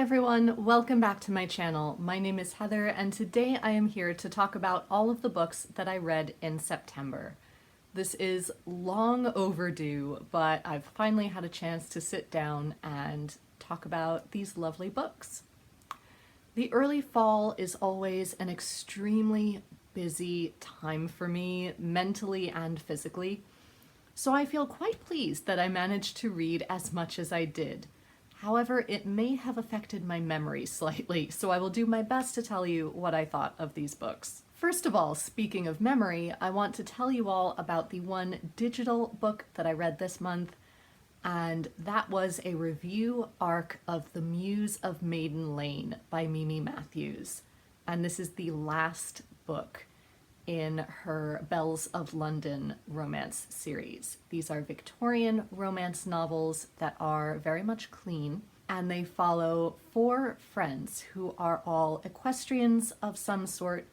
everyone, welcome back to my channel. My name is Heather and today I am here to talk about all of the books that I read in September. This is long overdue, but I've finally had a chance to sit down and talk about these lovely books. The early fall is always an extremely busy time for me, mentally and physically, so I feel quite pleased that I managed to read as much as I did. However, it may have affected my memory slightly, so I will do my best to tell you what I thought of these books. First of all, speaking of memory, I want to tell you all about the one digital book that I read this month, and that was a review arc of The Muse of Maiden Lane by Mimi Matthews. And this is the last book in her Bells of London romance series. These are Victorian romance novels that are very much clean, and they follow four friends who are all equestrians of some sort,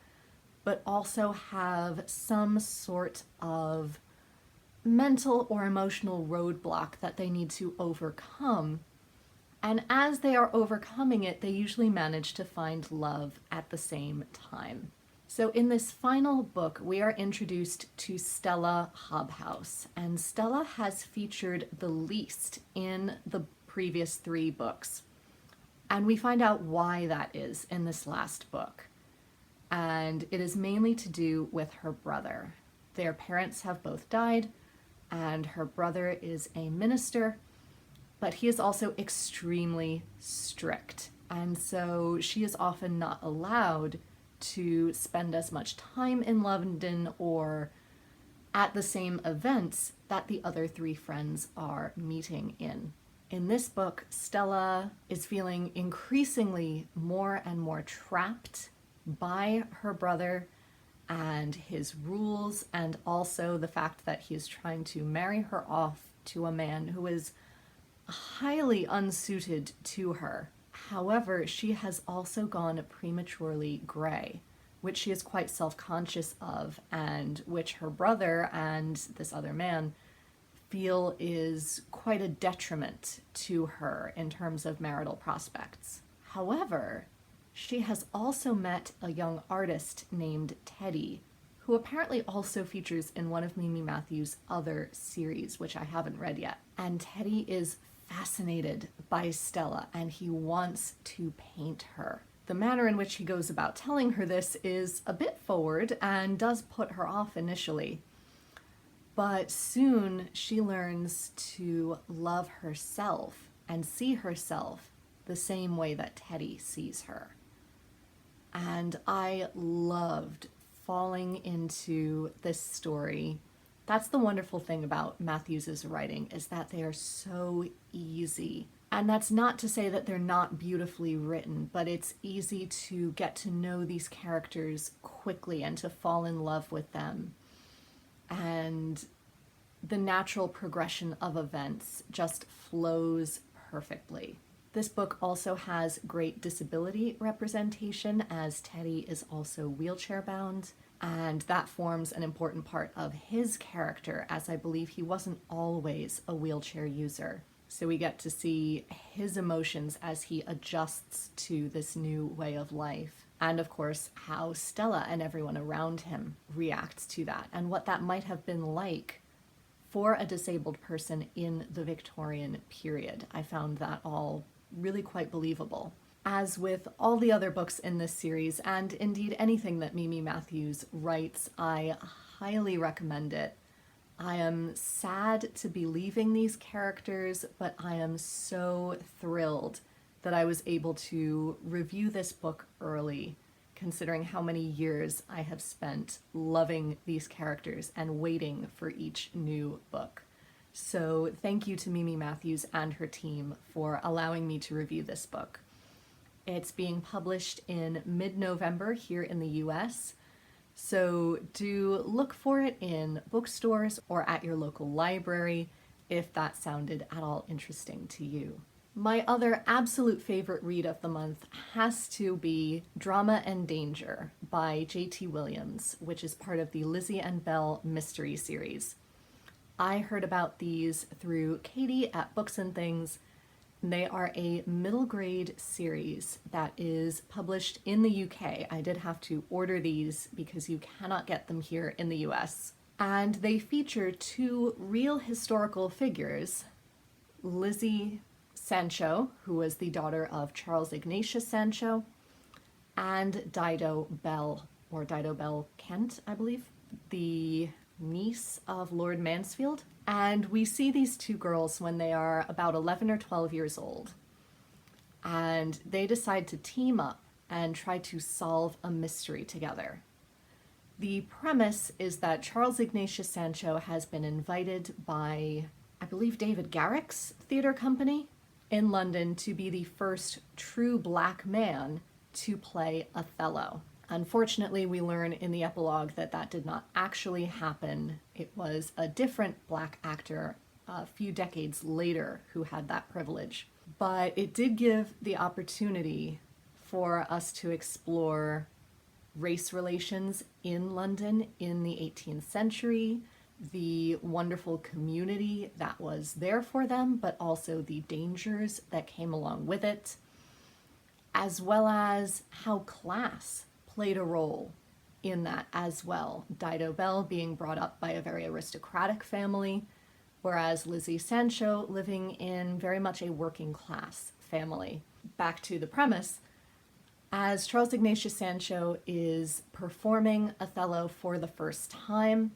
but also have some sort of mental or emotional roadblock that they need to overcome. And as they are overcoming it, they usually manage to find love at the same time. So in this final book, we are introduced to Stella Hobhouse, and Stella has featured the least in the previous three books. And we find out why that is in this last book. And it is mainly to do with her brother. Their parents have both died, and her brother is a minister, but he is also extremely strict. And so she is often not allowed to spend as much time in London or at the same events that the other three friends are meeting in. In this book, Stella is feeling increasingly more and more trapped by her brother and his rules, and also the fact that he is trying to marry her off to a man who is highly unsuited to her. However, she has also gone prematurely gray, which she is quite self-conscious of, and which her brother and this other man feel is quite a detriment to her in terms of marital prospects. However, she has also met a young artist named Teddy, who apparently also features in one of Mimi Matthews' other series, which I haven't read yet. And Teddy is fascinated by Stella, and he wants to paint her. The manner in which he goes about telling her this is a bit forward and does put her off initially. But soon she learns to love herself and see herself the same way that Teddy sees her. And I loved falling into this story. That's the wonderful thing about Matthews's writing, is that they are so easy. And that's not to say that they're not beautifully written, but it's easy to get to know these characters quickly and to fall in love with them. And the natural progression of events just flows perfectly. This book also has great disability representation, as Teddy is also wheelchair bound, and that forms an important part of his character, as I believe he wasn't always a wheelchair user. So we get to see his emotions as he adjusts to this new way of life. And of course, how Stella and everyone around him reacts to that, and what that might have been like for a disabled person in the Victorian period. I found that all really quite believable. As with all the other books in this series, and indeed anything that Mimi Matthews writes, I highly recommend it. I am sad to be leaving these characters, but I am so thrilled that I was able to review this book early, considering how many years I have spent loving these characters and waiting for each new book. So thank you to Mimi Matthews and her team for allowing me to review this book. It's being published in mid-November here in the US, so do look for it in bookstores or at your local library if that sounded at all interesting to you. My other absolute favorite read of the month has to be Drama and Danger by J.T. Williams, which is part of the Lizzie and Belle mystery series. I heard about these through Katie at Books and Things, They are a middle grade series that is published in the UK. I did have to order these because you cannot get them here in the US. And they feature two real historical figures, Lizzie Sancho, who was the daughter of Charles Ignatius Sancho, and Dido Bell, or Dido Bell Kent, I believe, the niece of Lord Mansfield. And we see these two girls when they are about 11 or 12 years old. And they decide to team up and try to solve a mystery together. The premise is that Charles Ignatius Sancho has been invited by, I believe, David Garrick's theater company in London to be the first true black man to play Othello. Unfortunately, we learn in the epilogue that that did not actually happen. It was a different black actor a few decades later who had that privilege. But it did give the opportunity for us to explore race relations in London in the 18th century, the wonderful community that was there for them, but also the dangers that came along with it, as well as how class played a role in that as well. Dido Bell being brought up by a very aristocratic family, whereas Lizzie Sancho living in very much a working class family. Back to the premise, as Charles Ignatius Sancho is performing Othello for the first time,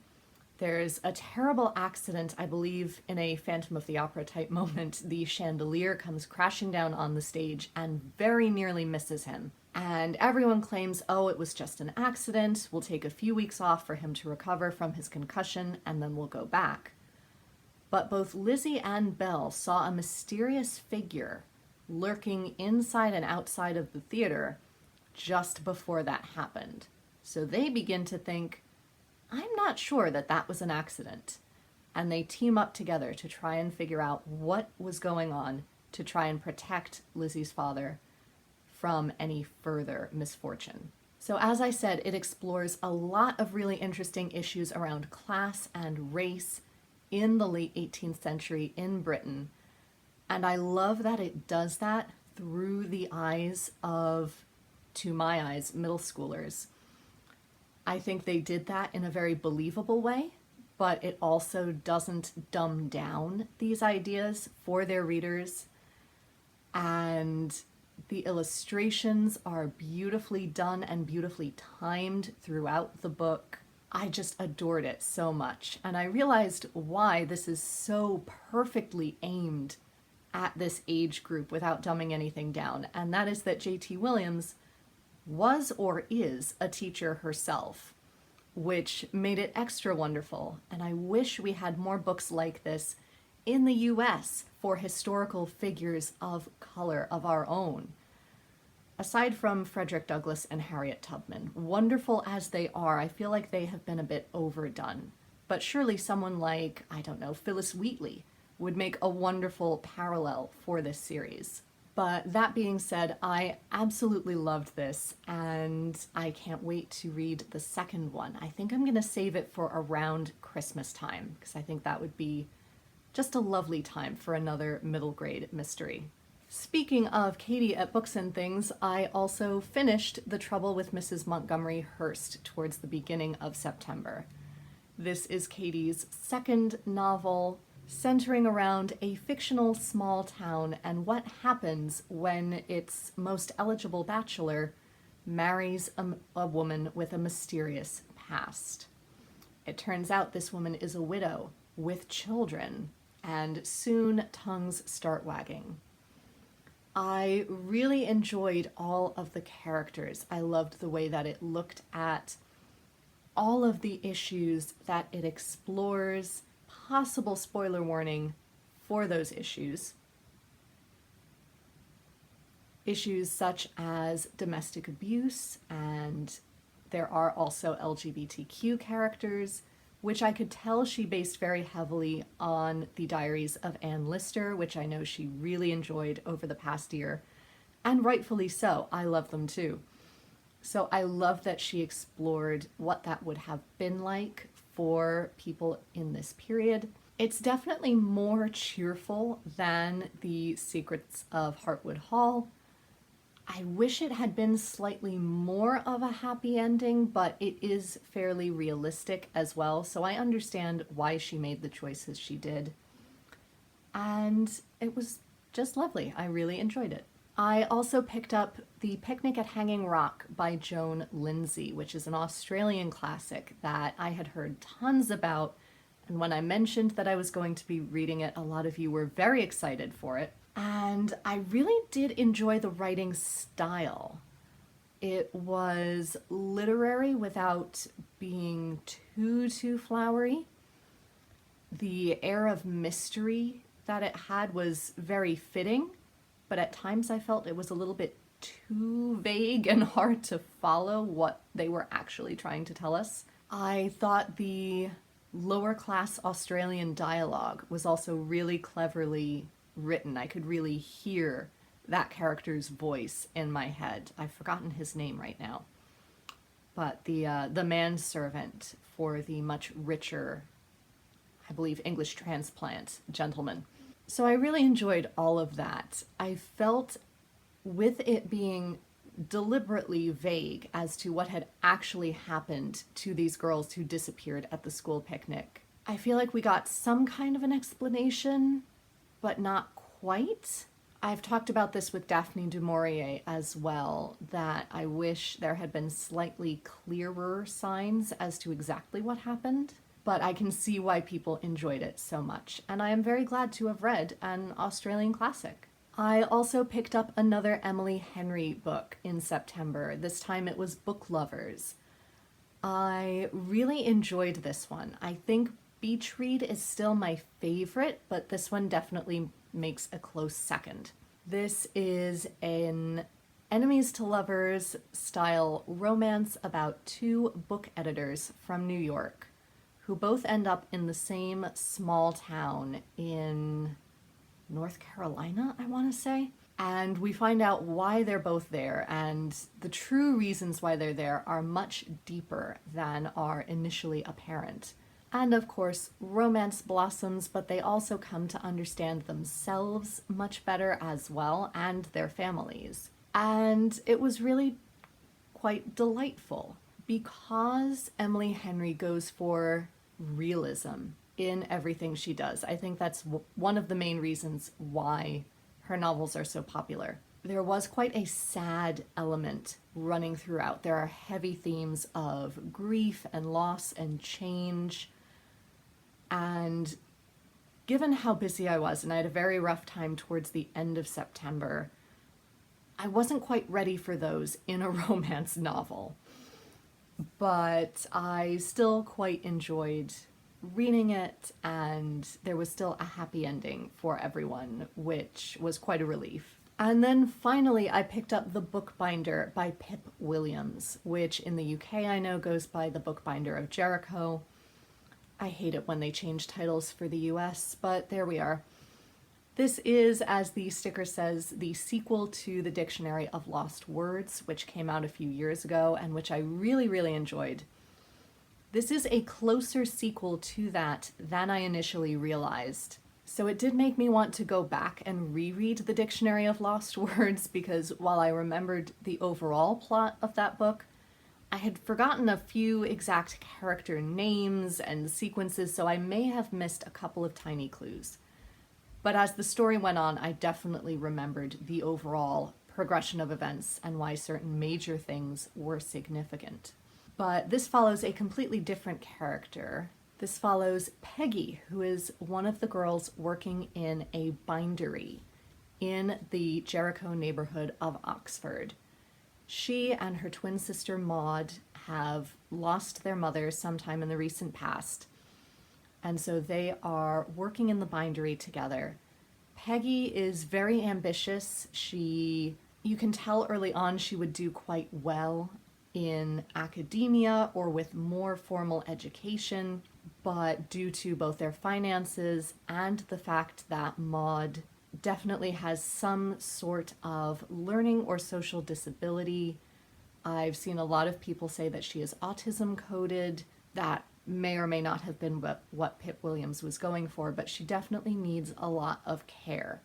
there's a terrible accident, I believe in a Phantom of the Opera type moment. The chandelier comes crashing down on the stage and very nearly misses him. And everyone claims, oh, it was just an accident. We'll take a few weeks off for him to recover from his concussion and then we'll go back. But both Lizzie and Belle saw a mysterious figure lurking inside and outside of the theater just before that happened. So they begin to think, I'm not sure that that was an accident. And they team up together to try and figure out what was going on to try and protect Lizzie's father from any further misfortune. So as I said, it explores a lot of really interesting issues around class and race in the late 18th century in Britain. And I love that it does that through the eyes of, to my eyes, middle schoolers. I think they did that in a very believable way, but it also doesn't dumb down these ideas for their readers. And the illustrations are beautifully done and beautifully timed throughout the book. I just adored it so much. And I realized why this is so perfectly aimed at this age group without dumbing anything down. And that is that J.T. Williams was or is a teacher herself, which made it extra wonderful. And I wish we had more books like this in the US for historical figures of color of our own. Aside from Frederick Douglass and Harriet Tubman, wonderful as they are, I feel like they have been a bit overdone. But surely someone like, I don't know, Phyllis Wheatley would make a wonderful parallel for this series. But that being said, I absolutely loved this, and I can't wait to read the second one. I think I'm going to save it for around Christmas time, because I think that would be just a lovely time for another middle grade mystery. Speaking of Katie at Books and Things, I also finished The Trouble with Mrs Montgomery Hurst towards the beginning of September. This is Katie's second novel, centering around a fictional small town and what happens when its most eligible bachelor marries a woman with a mysterious past. It turns out this woman is a widow with children, and soon tongues start wagging. I really enjoyed all of the characters. I loved the way that it looked at all of the issues that it explores. Possible spoiler warning for those issues. Issues such as domestic abuse, and there are also LGBTQ characters, which I could tell she based very heavily on the Diaries of Anne Lister, which I know she really enjoyed over the past year, and rightfully so. I love them too. So I love that she explored what that would have been like for people in this period. It's definitely more cheerful than The Secrets of Heartwood Hall. I wish it had been slightly more of a happy ending, but it is fairly realistic as well, so I understand why she made the choices she did. And it was just lovely. I really enjoyed it. I also picked up The Picnic at Hanging Rock by Joan Lindsay, which is an Australian classic that I had heard tons about. And when I mentioned that I was going to be reading it, a lot of you were very excited for it. And I really did enjoy the writing style. It was literary without being too flowery. The air of mystery that it had was very fitting, but at times I felt it was a little bit too vague and hard to follow what they were actually trying to tell us. I thought the lower class Australian dialogue was also really cleverly written. I could really hear that character's voice in my head. I've forgotten his name right now. But the manservant for the much richer, I believe, English transplant gentleman. So I really enjoyed all of that. I felt with it being deliberately vague as to what had actually happened to these girls who disappeared at the school picnic, I feel like we got some kind of an explanation, but not quite. I've talked about this with Daphne du Maurier as well, that I wish there had been slightly clearer signs as to exactly what happened, but I can see why people enjoyed it so much, and I am very glad to have read an Australian classic. I also picked up another Emily Henry book in September. This time it was Book Lovers. I really enjoyed this one. I think Beach Read is still my favorite, but this one definitely makes a close second. This is an enemies to lovers style romance about two book editors from New York who both end up in the same small town in North Carolina, I want to say. And we find out why they're both there, and the true reasons why they're there are much deeper than are initially apparent. And of course, romance blossoms, but they also come to understand themselves much better as well, and their families. And it was really quite delightful because Emily Henry goes for realism in everything she does. I think that's one of the main reasons why her novels are so popular. There was quite a sad element running throughout. There are heavy themes of grief and loss and change. And given how busy I was, and I had a very rough time towards the end of September, I wasn't quite ready for those in a romance novel. But I still quite enjoyed reading it, and there was still a happy ending for everyone, which was quite a relief. And then finally I picked up The Bookbinder by Pip Williams, which in the UK I know goes by The Bookbinder of Jericho. I hate it when they change titles for the US, but there we are. This is, as the sticker says, the sequel to The Dictionary of Lost Words, which came out a few years ago and which I really enjoyed. This is a closer sequel to that than I initially realized. So it did make me want to go back and reread The Dictionary of Lost Words, because while I remembered the overall plot of that book, I had forgotten a few exact character names and sequences, so I may have missed a couple of tiny clues. But as the story went on, I definitely remembered the overall progression of events and why certain major things were significant. But this follows a completely different character. This follows Peggy, who is one of the girls working in a bindery in the Jericho neighborhood of Oxford. She and her twin sister Maud have lost their mother sometime in the recent past, and so they are working in the bindery together. Peggy is very ambitious. You can tell early on she would do quite well in academia or with more formal education, but due to both their finances and the fact that Maud definitely has some sort of learning or social disability, I've seen a lot of people say that she is autism coded. That may or may not have been what Pip Williams was going for, but she definitely needs a lot of care.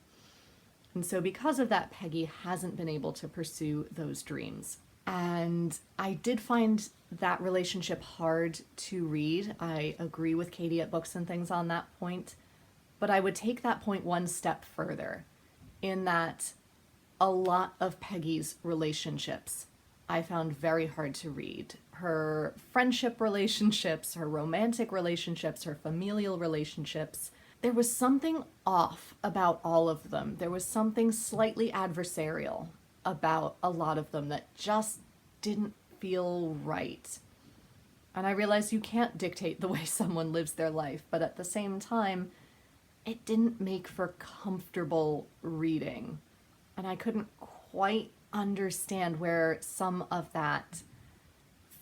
And so because of that, Peggy hasn't been able to pursue those dreams. And I did find that relationship hard to read. I agree with Katie at Books and Things on that point, but I would take that point one step further, in that a lot of Peggy's relationships I found very hard to read. Her friendship relationships, her romantic relationships, her familial relationships, there was something off about all of them. There was something slightly adversarial about a lot of them that just didn't feel right. And I realized you can't dictate the way someone lives their life, but at the same time, it didn't make for comfortable reading. And I couldn't quite understand where some of that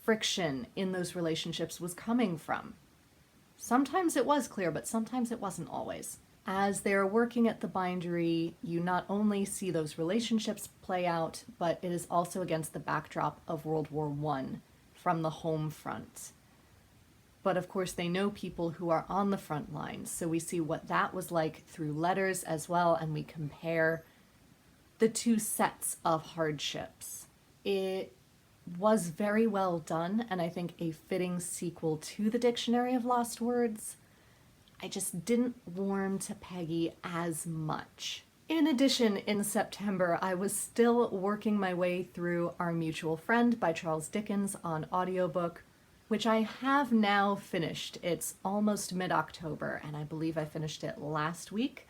friction in those relationships was coming from. Sometimes it was clear, but sometimes it wasn't always. As they're working at the bindery, you not only see those relationships play out, but it is also against the backdrop of World War I from the home front. But of course, they know people who are on the front lines, so we see what that was like through letters as well, and we compare the two sets of hardships. It was very well done, and I think a fitting sequel to the Dictionary of Lost Words. I just didn't warm to Peggy as much. In addition, in September, I was still working my way through Our Mutual Friend by Charles Dickens on audiobook, which I have now finished. It's almost mid-October, and I believe I finished it last week.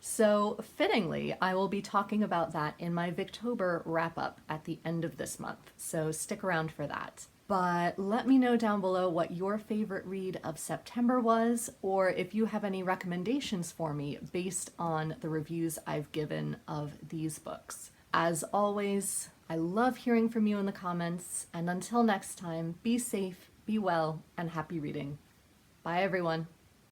So fittingly, I will be talking about that in my Victober wrap-up at the end of this month, so stick around for that. But let me know down below what your favorite read of September was, or if you have any recommendations for me based on the reviews I've given of these books. As always, I love hearing from you in the comments, and until next time, be safe, be well, and happy reading. Bye everyone.